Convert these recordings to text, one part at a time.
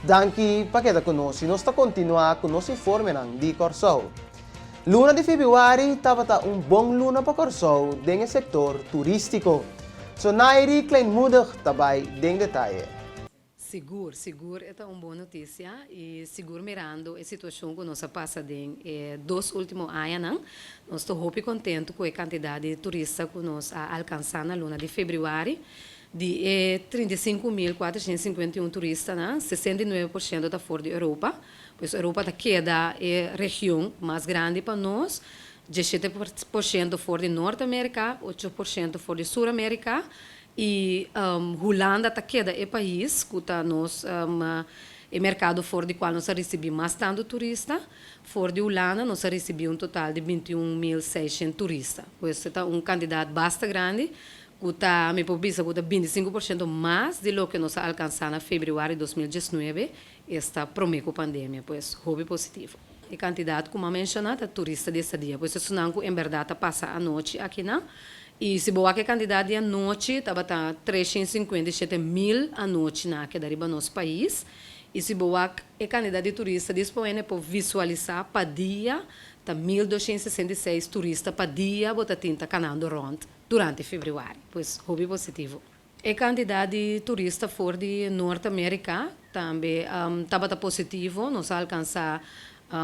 Danke para que nós está continuar com nosso informe de Corsol. Luna de Februari estava bom luna para Corsol dentro do setor turístico. So nairi kleinmoedig daarbij den detalhe. Seguro é uma boa notícia e seguro mirando a situação que nós passa em dois últimos anos, nós estamos muito contentes com a quantidade de turistas que nós alcançamos na luna de fevereiro, de 35.451 turistas, 69% está fora da Europa, pois a Europa queda a região mais grande para nós, 17% fora de Norte-América, 8% fora de Sul-América, e Holanda queda é país que nós é mercado fora do qual nós recebemos mais tanto turista. Fora de Holanda nós recebemos total de 21.600 turistas. Pois é um candidato bastante grande, que está me publica que 25% mais de lo que nós alcançamos em fevereiro de 2019, esta promessa pandemia, pois hobby positivo. E candidato como mencionado, é turista desse dia, pois isso não em verdade passa a noite aqui não. E se boa que candidato à noite, estava 357 mil a noite na que dariba nosso país. E se boa que candidato de turista disponível para visualizar para dia, tá 1.266 turistas para dia, bota tinta canando rond durante fevereiro. Pois hobby positivo. E candidato de turista fora de Norte-América também estava positivo, nós alcançar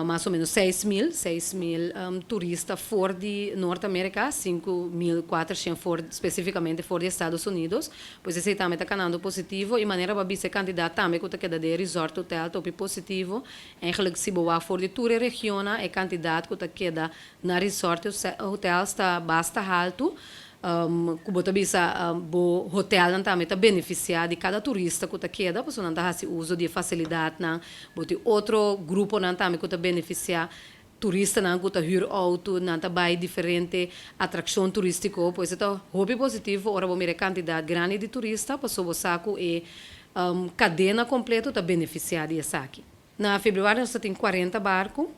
mais ou menos 6.000 turistas fora de Norte-América, 5.400 especificamente fora dos Estados Unidos, pois esse também está canando positivo e maneira para ser candidato também que está de resort hotel top positivo, eigenlijk se boa fora de toda a região é candidato que está na resort hotel está basta alto. Kubo bisa bo hotel não também está beneficiar de cada turista que está queda, porque não está fazendo uso de facilidade não, porque outro grupo não também que está beneficiar turista não que está hyr auto, não está vai diferente atração turística, pois então hobby positivo, ora vou mirar quantidade grande de turista, passou o saco e cadena completa está beneficiar de aqui. Na fevereiro nós temos 40 barcos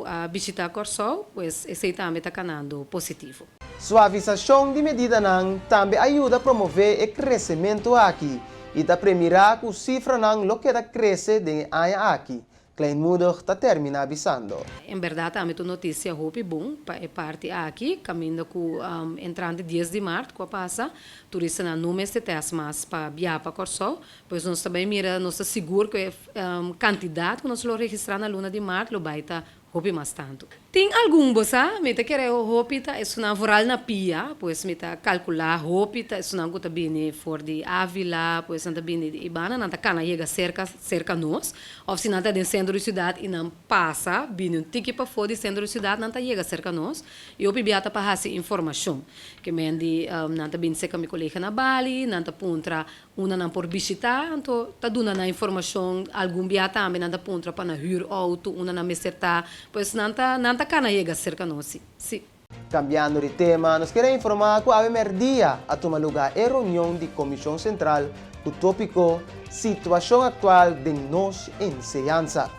a visitar Corsol, pois esse também está canando positivo. Suavização de medida também ajuda a promover o crescimento aqui e a premirar que a cifra lo que cresce de ano aqui. Kleinmoedig está termina avisando. Em verdade, também a notícia é bom para parte aqui, caminho com entrando 10 de março, que passa, turista não mês de teste mais para viajar para Corsol, pois nós também mira, nós seguro que candidato que nós lo registrar na luna de março, lo vai estar hobby mais tanto. Tem algum bossa, me tá querer hobby tá, isso não voral na pia, pois me tá calcular hobby tá, isso não tá bem for de Ávila, pois não tá bem de Ibana, não tá cana chega cerca nós, ou se não tá dentro do centro da cidade e não passa, bem um tique para fora do centro da cidade, não tá chega cerca nós, e eu pibiata para essa informação, que me de não tá bem seca me colega na Bali, não tá puntra uma não por visitar, então tá dando na informação algum dia também não tá puntra para na hyr auto, uma não me certa, pois não tá cana chega cerca nós, sim. Cambiando de tema, nós queremos informar que a primeiro dia a tomar lugar a reunião da Comissão Central com o tópico Situação Atual de Nossa Enseñanza.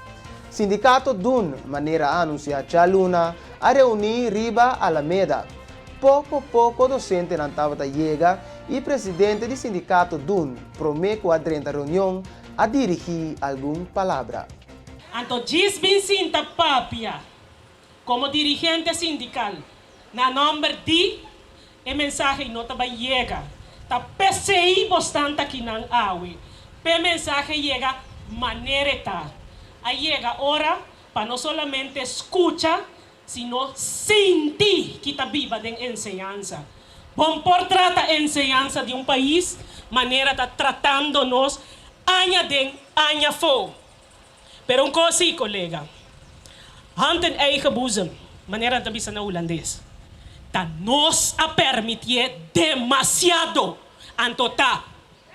Sindicato DUN, maneira a anunciar a luna, a reunir riba Alameda. Pouco docente não estava a chegar e o presidente do sindicato DUN promete a 30 reunião a dirigir alguma palavra. Anto Gisbin Papia, como dirigente sindical, na nombre de a mensagem não vai chegar. Tá PCI bastante aqui na AUE. Pe mensagem chega maneira tá. Aí chega hora para não somente escutar, sino sentir que está viva de enseñanza. Bom por trata a enseñanza de país, maneira tá tratando-nos aña den aña fo. Pero um coisa, colega, hand in eigen boezem, maneira de bisa na holandês, tá nos a permitir demasiado. Antota.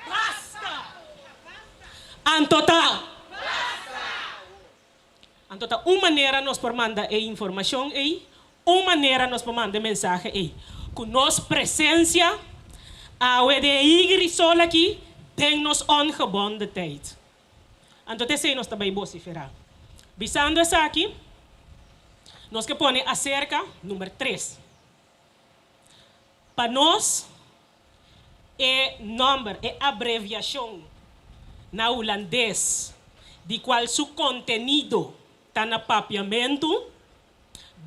Basta! Antota. Antota, uma maneira nós por mandar a informação aí, uma maneira nós por mandar mensagem aí. Com nossa presença, a WDI só aqui, tem nos ongebonden tijd. Antota, sei nós também vociferar. Visando essa aqui, nós que põe acerca número 3. Para nós, é número, é abreviação na holandês de cual su contenido está en papiamento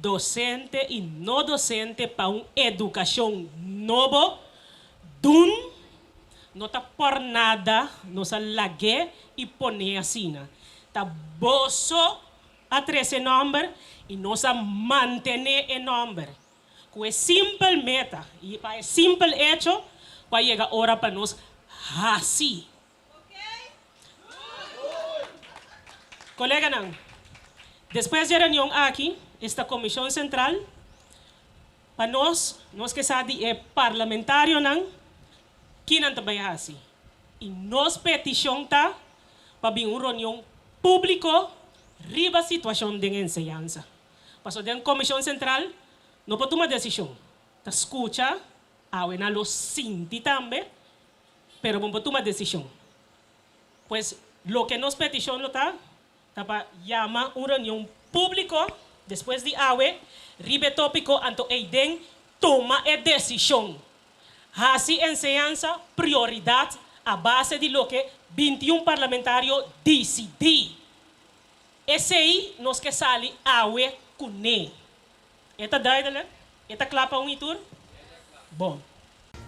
docente y no docente para una educación nueva, no está por nada, no se lague y pone así. Está bozo a 13 nombre y no se mantiene el nombre. Con simple meta y para el simple hecho, va a llegar hora para nos así. Colega, después de la reunión aquí, esta comisión central, para nos que sabe parlamentario, ¿quién anda así? Y nos petición está para una reunión pública riba situación de enseñanza. Pasó de la comisión central, no puede tomar decisión. Te escucha, a los sinti también, pero no puede tomar decisión. Pues lo que nos petición lo está para llamar una reunión pública después de AWE, ribe tópico, anto Eiden toma a decisión. Así enseñanza, prioridad a base de lo que 21 parlamentarios decidí. Ese ahí nos que sale AWE cune. ¿Está duidelijk? ¿Está claro un tour? Bom.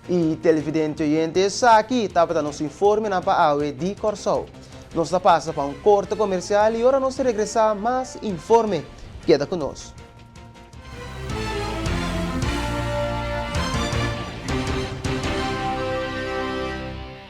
E televidente oyentes, aqui estava dando nosso informe na PAAWE de Corsol. Nós passa para um corte comercial e agora nós regressar mais informe. Queda conosco.